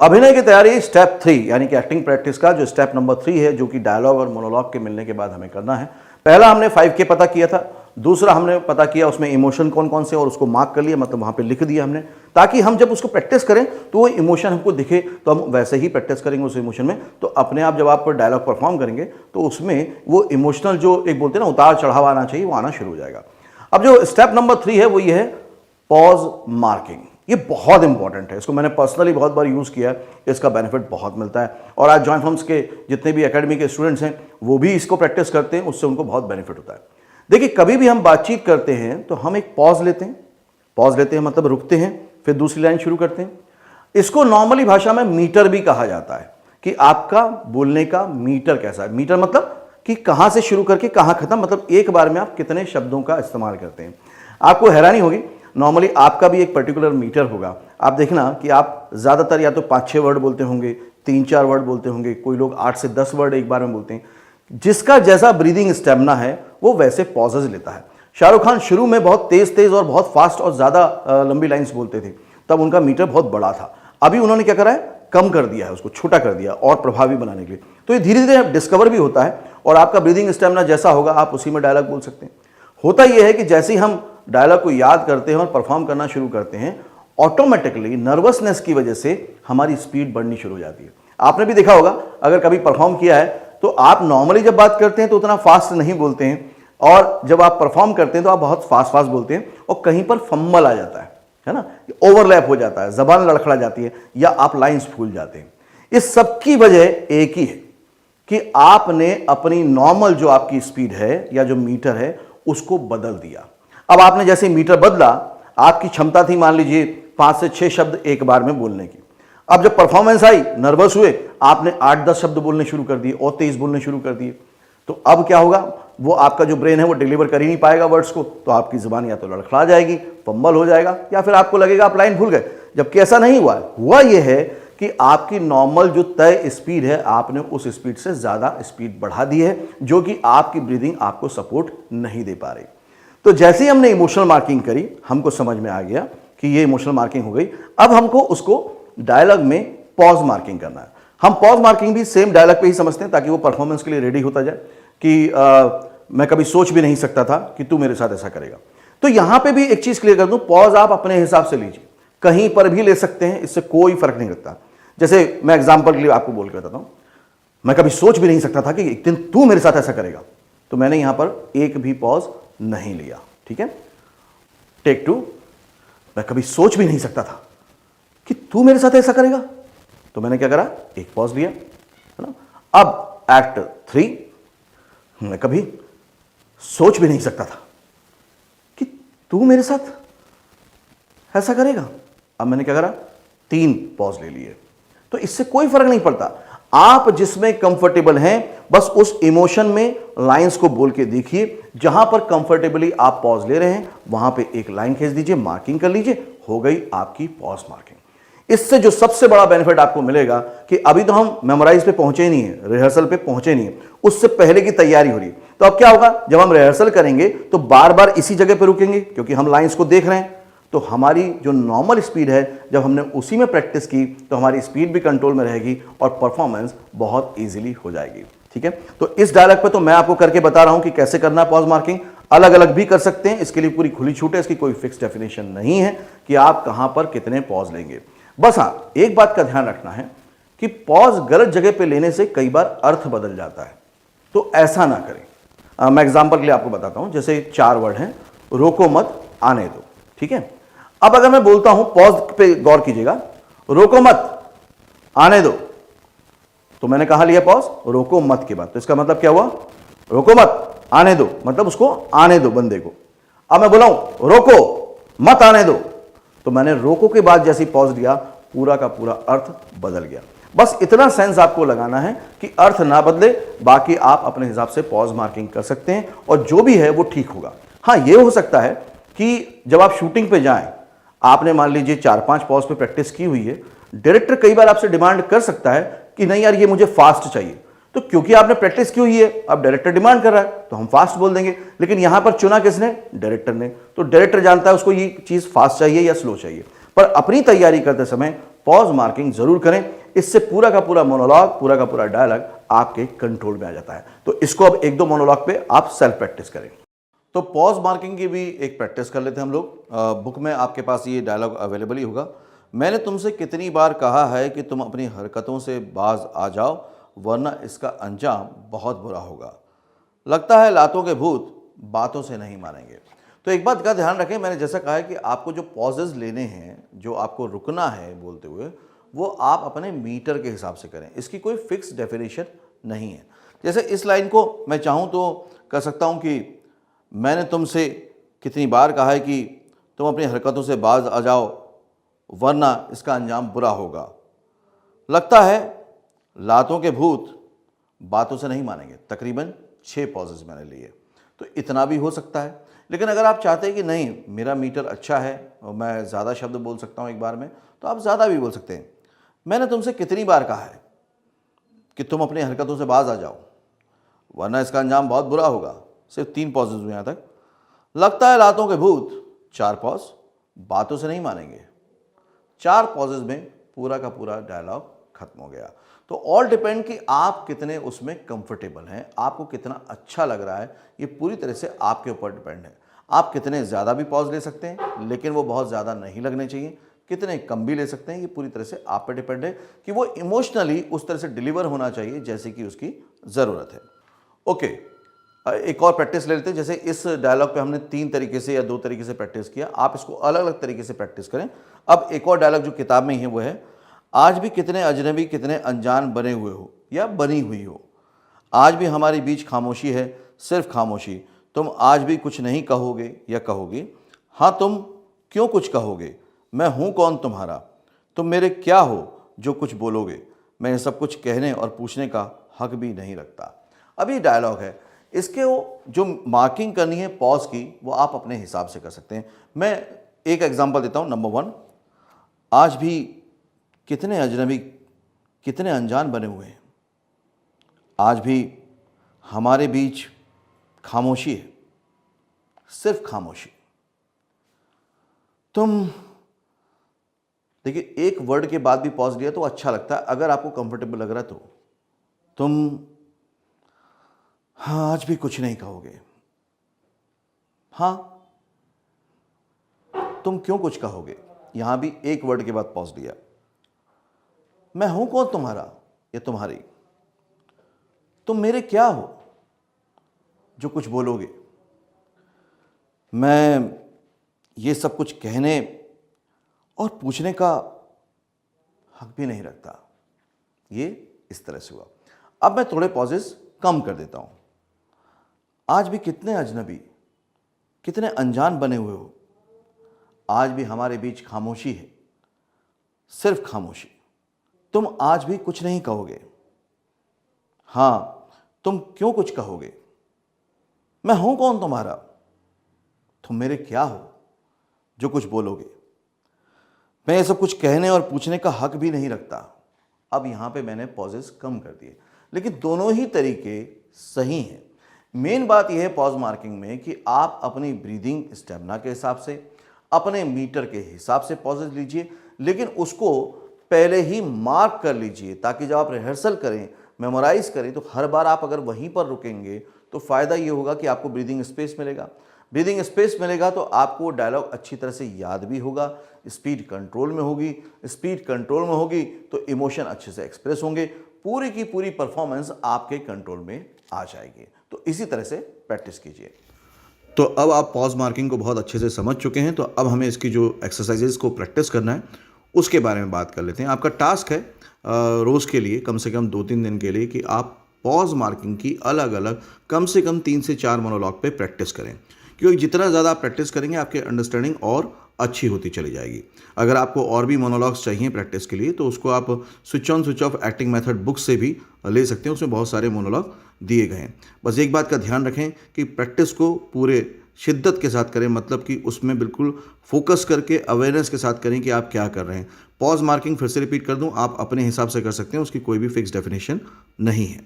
अभिनय की तैयारी स्टेप 3 यानी कि एक्टिंग प्रैक्टिस का जो स्टेप नंबर 3 है, जो कि डायलॉग और मोनोलॉग के मिलने के बाद हमें करना है। पहला हमने 5K पता किया था, दूसरा हमने पता किया उसमें इमोशन कौन कौन से और उसको मार्क कर लिया, मतलब वहां पे लिख दिया हमने, ताकि हम जब उसको प्रैक्टिस करें तो वो इमोशन हमको दिखे, तो हम वैसे ही प्रैक्टिस करेंगे उस इमोशन में। तो अपने आप जब आप डायलॉग परफॉर्म करेंगे तो उसमें वो इमोशनल जो एक बोलते हैं ना उतार चढ़ाव आना चाहिए, वो आना शुरू हो जाएगा। अब जो स्टेप नंबर 3 है वो ये है पॉज मार्किंग। ये बहुत इंपॉर्टेंट है, इसको मैंने पर्सनली बहुत बार यूज़ किया है, इसका बेनिफिट बहुत मिलता है। और आज जॉइंट फॉर्म्स के जितने भी एकेडमी के स्टूडेंट्स हैं वो भी इसको प्रैक्टिस करते हैं, उससे उनको बहुत बेनिफिट होता है। देखिए, कभी भी हम बातचीत करते हैं तो हम एक पॉज लेते हैं मतलब रुकते हैं, फिर दूसरी लाइन शुरू करते हैं। इसको नॉर्मली भाषा में मीटर भी कहा जाता है कि आपका बोलने का मीटर कैसा है। मीटर मतलब कि कहाँ से शुरू करके कहाँ खत्म, मतलब एक बार में आप कितने शब्दों का इस्तेमाल करते हैं। आपको हैरानी होगी, नॉर्मली आपका भी एक पर्टिकुलर मीटर होगा। आप देखना कि आप ज़्यादातर या तो 5-6 वर्ड बोलते होंगे, 3-4 वर्ड बोलते होंगे, कोई लोग 8 से 10 वर्ड एक बार में बोलते हैं। जिसका जैसा ब्रीदिंग स्टेमिना है वो वैसे पॉजेज लेता है। शाहरुख खान शुरू में बहुत तेज और बहुत फास्ट और ज़्यादा लंबी लाइन्स बोलते थे, तब उनका मीटर बहुत बड़ा था। अभी उन्होंने क्या करा है, कम कर दिया है, उसको छोटा कर दिया और प्रभावी बनाने के लिए। तो ये धीरे धीरे डिस्कवर भी होता है और आपका ब्रीदिंग स्टेमिना जैसा होगा आप उसी में डायलॉग बोल सकते हैं। होता यह है कि जैसे ही हम डायलॉग को याद करते हैं और परफॉर्म करना शुरू करते हैं, ऑटोमेटिकली नर्वसनेस की वजह से हमारी स्पीड बढ़नी शुरू हो जाती है। आपने भी देखा होगा, अगर कभी परफॉर्म किया है तो आप नॉर्मली जब बात करते हैं तो उतना फास्ट नहीं बोलते हैं, और जब आप परफॉर्म करते हैं तो आप बहुत फास्ट बोलते हैं और कहीं पर फंबल आ जाता है ना, ओवरलैप हो जाता है, जबान लड़खड़ा जाती है या आप लाइंस भूल जाते हैं। इस सब की वजह एक ही है कि आपने अपनी नॉर्मल जो आपकी स्पीड है या जो मीटर है उसको बदल दिया। अब आपने जैसे मीटर बदला, आपकी क्षमता थी मान लीजिए 5 से 6 शब्द एक बार में बोलने की। अब जब परफॉर्मेंस आई, नर्वस हुए, आपने 8-10 शब्द बोलने शुरू कर दिए और तेज बोलने शुरू कर दिए। तो अब क्या होगा, वो आपका जो ब्रेन है वो डिलीवर कर ही नहीं पाएगा वर्ड्स को, तो आपकी जुबान या तो लड़खड़ा जाएगी, फंबल हो जाएगा, या फिर आपको लगेगा आप लाइन भूल गए। जबकि ऐसा नहीं हुआ ये है कि आपकी नॉर्मल जो तय स्पीड है आपने उस स्पीड से ज़्यादा स्पीड बढ़ा दी है, जो कि आपकी ब्रीदिंग आपको सपोर्ट नहीं दे पा रही। तो जैसे ही हमने इमोशनल मार्किंग करी, हमको समझ में आ गया कि ये इमोशनल मार्किंग हो गई। अब हमको उसको डायलॉग में पॉज मार्किंग करना है। हम पॉज मार्किंग भी सेम डायलॉग पे ही समझते हैं ताकि वो परफॉर्मेंस के लिए रेडी होता जाए कि मैं कभी सोच भी नहीं सकता था कि तू मेरे साथ ऐसा करेगा। तो यहां पे भी एक चीज क्लियर कर दूं, पॉज आप अपने हिसाब से लीजिए, कहीं पर भी ले सकते हैं, इससे कोई फर्क नहीं लगता। जैसे मैं एग्जाम्पल के लिए आपको बोल के बताता हूं, मैं कभी सोच भी नहीं सकता था कि एक दिन तू मेरे साथ ऐसा करेगा, तो मैंने यहां पर एक भी पॉज नहीं लिया। ठीक है, टेक 2, मैं कभी सोच भी नहीं सकता था कि तू मेरे साथ ऐसा करेगा, तो मैंने क्या करा, एक पॉज लिया, है ना। अब एक्ट 3, मैं कभी सोच भी नहीं सकता था कि तू मेरे साथ ऐसा करेगा, अब मैंने क्या करा, 3 पॉज ले लिए। तो इससे कोई फर्क नहीं पड़ता, आप जिसमें कंफर्टेबल हैं बस उस इमोशन में लाइंस को बोल के देखिए। जहां पर कंफर्टेबली आप पॉज ले रहे हैं वहां पे एक लाइन खींच दीजिए, मार्किंग कर लीजिए, हो गई आपकी पॉज मार्किंग। इससे जो सबसे बड़ा बेनिफिट आपको मिलेगा कि अभी तो हम मेमोराइज पे पहुंचे ही नहीं है, रिहर्सल पे पहुंचे नहीं है, उससे पहले की तैयारी हो रही है। तो अब क्या होगा, जब हम रिहर्सल करेंगे तो बार बार इसी जगह पे रुकेंगे क्योंकि हम लाइंस को देख रहे हैं। तो हमारी जो नॉर्मल स्पीड है, जब हमने उसी में प्रैक्टिस की तो हमारी स्पीड भी कंट्रोल में रहेगी और परफॉर्मेंस बहुत ईजिली हो जाएगी। ठीक है, तो इस डायलॉग पे तो मैं आपको करके बता रहा हूं कि कैसे करना है पॉज मार्किंग। अलग अलग भी कर सकते हैं, इसके लिए पूरी खुली छूट है, इसकी कोई फिक्स डेफिनेशन नहीं है कि आप कहां पर कितने पॉज लेंगे। बस हाँ, एक बात का ध्यान रखना है कि पॉज गलत जगह पे लेने से कई बार अर्थ बदल जाता है, तो ऐसा ना करें। मैं एग्जांपल के लिए आपको बताता हूं, जैसे 4 वर्ड हैं, रोको मत आने दो। ठीक है, अब अगर मैं बोलता हूं, पॉज पे गौर कीजिएगा, रोको मत आने दो, तो मैंने कहा लिया पॉज, रोको मत के बाद, तो इसका मतलब क्या हुआ, रोको मत आने दो, मतलब उसको आने दो बंदे को। अब मैं बोला हूं रोको मत आने दो, तो मैंने रोको के बाद जैसी पॉज दिया, पूरा का पूरा अर्थ बदल गया। बस इतना सेंस आपको लगाना है कि अर्थ ना बदले, बाकी आप अपने हिसाब से पॉज मार्किंग कर सकते हैं और जो भी है वो ठीक होगा। हाँ, ये हो सकता है कि जब आप शूटिंग पे जाएं, आपने मान लीजिए 4-5 पॉज पे प्रैक्टिस की हुई है, डायरेक्टर कई बार आपसे डिमांड कर सकता है कि नहीं यार ये मुझे फास्ट चाहिए, तो क्योंकि आपने प्रैक्टिस की हुई है, अब डायरेक्टर डिमांड कर रहा है तो हम फास्ट बोल देंगे। लेकिन यहां पर चुना किसने, डायरेक्टर ने, तो डायरेक्टर जानता है उसको ये चीज फास्ट चाहिए या स्लो चाहिए। पर अपनी तैयारी करते समय पॉज मार्किंग जरूर करें। इससे पूरा का पूरा मोनोलॉग, पूरा का पूरा डायलॉग आपके कंट्रोल में आ जाता है। तो इसको अब एक दो मोनोलॉग पे आप सेल्फ प्रैक्टिस करें। तो पॉज मार्किंग की भी एक प्रैक्टिस कर लेते हैं हम लोग। बुक में आपके पास ये डायलॉग अवेलेबल ही होगा। मैंने तुमसे कितनी बार कहा है कि तुम अपनी हरकतों से बाज आ जाओ, वरना इसका अंजाम बहुत बुरा होगा। लगता है लातों के भूत बातों से नहीं मानेंगे। तो एक बात का ध्यान रखें, मैंने जैसा कहा है कि आपको जो पॉजेज लेने हैं, जो आपको रुकना है बोलते हुए, वो आप अपने मीटर के हिसाब से करें। इसकी कोई फिक्स डेफिनेशन नहीं है। जैसे इस लाइन को मैं चाहूँ तो कह सकता हूँ कि मैंने तुमसे कितनी बार कहा है कि तुम अपनी हरकतों से बाज आ जाओ, वरना इसका अंजाम बुरा होगा। लगता है लातों के भूत बातों से नहीं मानेंगे। तकरीबन 6 पॉजेज मैंने लिए, तो इतना भी हो सकता है। लेकिन अगर आप चाहते हैं कि नहीं मेरा मीटर अच्छा है और मैं ज़्यादा शब्द बोल सकता हूँ एक बार में, तो आप ज़्यादा भी बोल सकते हैं। मैंने तुमसे कितनी बार कहा है कि तुम अपनी हरकतों से बाज आ जाओ, वरना इसका अंजाम बहुत बुरा होगा। सिर्फ 3 पॉजेज हुए यहाँ तक। लगता है लातों के भूत, 4 पॉज, बातों से नहीं मानेंगे। 4 पॉजेज में पूरा का पूरा डायलॉग खत्म हो गया। तो ऑल डिपेंड कि आप कितने उसमें कंफर्टेबल हैं, आपको कितना अच्छा लग रहा है, ये पूरी तरह से आपके ऊपर डिपेंड है। आप कितने ज़्यादा भी पॉज ले सकते हैं, लेकिन वो बहुत ज़्यादा नहीं लगने चाहिए। कितने कम भी ले सकते हैं, ये पूरी तरह से आप पे डिपेंड है कि वो इमोशनली उस तरह से डिलीवर होना चाहिए जैसे कि उसकी ज़रूरत है। ओके, एक और प्रैक्टिस ले लेते हैं। जैसे इस डायलॉग पे हमने 3 तरीके से या 2 तरीके से प्रैक्टिस किया, आप इसको अलग अलग तरीके से प्रैक्टिस करें। अब एक और डायलॉग जो किताब में ही है वो है, आज भी कितने अजनबी कितने अनजान बने हुए हो या बनी हुई हो, आज भी हमारे बीच खामोशी है, सिर्फ खामोशी। तुम आज भी कुछ नहीं कहोगे या कहोगी, हाँ तुम क्यों कुछ कहोगे, मैं हूँ कौन तुम्हारा, तुम मेरे क्या हो जो कुछ बोलोगे, मैं ये सब कुछ कहने और पूछने का हक भी नहीं रखता। अभी डायलॉग है, इसके वो जो मार्किंग करनी है पॉज की, वो आप अपने हिसाब से कर सकते हैं। मैं एक एग्जांपल देता हूँ। नंबर 1, आज भी कितने अजनबी कितने अनजान बने हुए हैं, आज भी हमारे बीच खामोशी है, सिर्फ खामोशी। तुम देखिए, एक वर्ड के बाद भी पॉज लिया तो अच्छा लगता है। अगर आपको कंफर्टेबल लग रहा है तो तुम हाँ आज भी कुछ नहीं कहोगे, हाँ तुम क्यों कुछ कहोगे, यहां भी एक वर्ड के बाद पॉज लिया। मैं हूं कौन तुम्हारा या तुम्हारी, तुम मेरे क्या हो जो कुछ बोलोगे, मैं ये सब कुछ कहने और पूछने का हक भी नहीं रखता। ये इस तरह से हुआ। अब मैं थोड़े पॉजेस कम कर देता हूं। आज भी कितने अजनबी कितने अनजान बने हुए हो, आज भी हमारे बीच खामोशी है, सिर्फ खामोशी। तुम आज भी कुछ नहीं कहोगे, हाँ तुम क्यों कुछ कहोगे, मैं हूं कौन तुम्हारा, तुम मेरे क्या हो जो कुछ बोलोगे, मैं ये सब कुछ कहने और पूछने का हक भी नहीं रखता। अब यहां पे मैंने पॉजेस कम कर दिए, लेकिन दोनों ही तरीके सही हैं। मेन बात यह है पॉज मार्किंग में कि आप अपनी ब्रीदिंग स्टेमिना के हिसाब से, अपने मीटर के हिसाब से पॉजेस लीजिए, लेकिन उसको पहले ही मार्क कर लीजिए, ताकि जब आप रिहर्सल करें, मेमोराइज करें, तो हर बार आप अगर वहीं पर रुकेंगे तो फ़ायदा ये होगा कि आपको ब्रीदिंग स्पेस मिलेगा। ब्रीदिंग स्पेस मिलेगा तो आपको डायलॉग अच्छी तरह से याद भी होगा, स्पीड कंट्रोल में होगी, स्पीड कंट्रोल में होगी तो इमोशन अच्छे से एक्सप्रेस होंगे, पूरी की पूरी परफॉर्मेंस आपके कंट्रोल में आ जाएगी। तो इसी तरह से प्रैक्टिस कीजिए। तो अब आप पॉज मार्किंग को बहुत अच्छे से समझ चुके हैं, तो अब हमें इसकी जो एक्सरसाइजेज को प्रैक्टिस करना है उसके बारे में बात कर लेते हैं। आपका टास्क है रोज़ के लिए कम से कम 2-3 दिन के लिए कि आप पॉज मार्किंग की अलग अलग कम से कम 3 से 4 मोनोलॉग पे प्रैक्टिस करें, क्योंकि जितना ज़्यादा आप प्रैक्टिस करेंगे आपकी अंडरस्टैंडिंग और अच्छी होती चली जाएगी। अगर आपको और भी मोनोलॉग्स चाहिए प्रैक्टिस के लिए तो उसको आप switch on switch off acting method book से भी ले सकते हैं, उसमें बहुत सारे मोनोलॉग दिए गए हैं। बस एक बात का ध्यान रखें कि प्रैक्टिस को पूरे शिद्दत के साथ करें, मतलब कि उसमें बिल्कुल फोकस करके अवेयरनेस के साथ करें कि आप क्या कर रहे हैं। पॉज मार्किंग फिर से रिपीट कर दूं, आप अपने हिसाब से कर सकते हैं, उसकी कोई भी फिक्स डेफिनेशन नहीं है।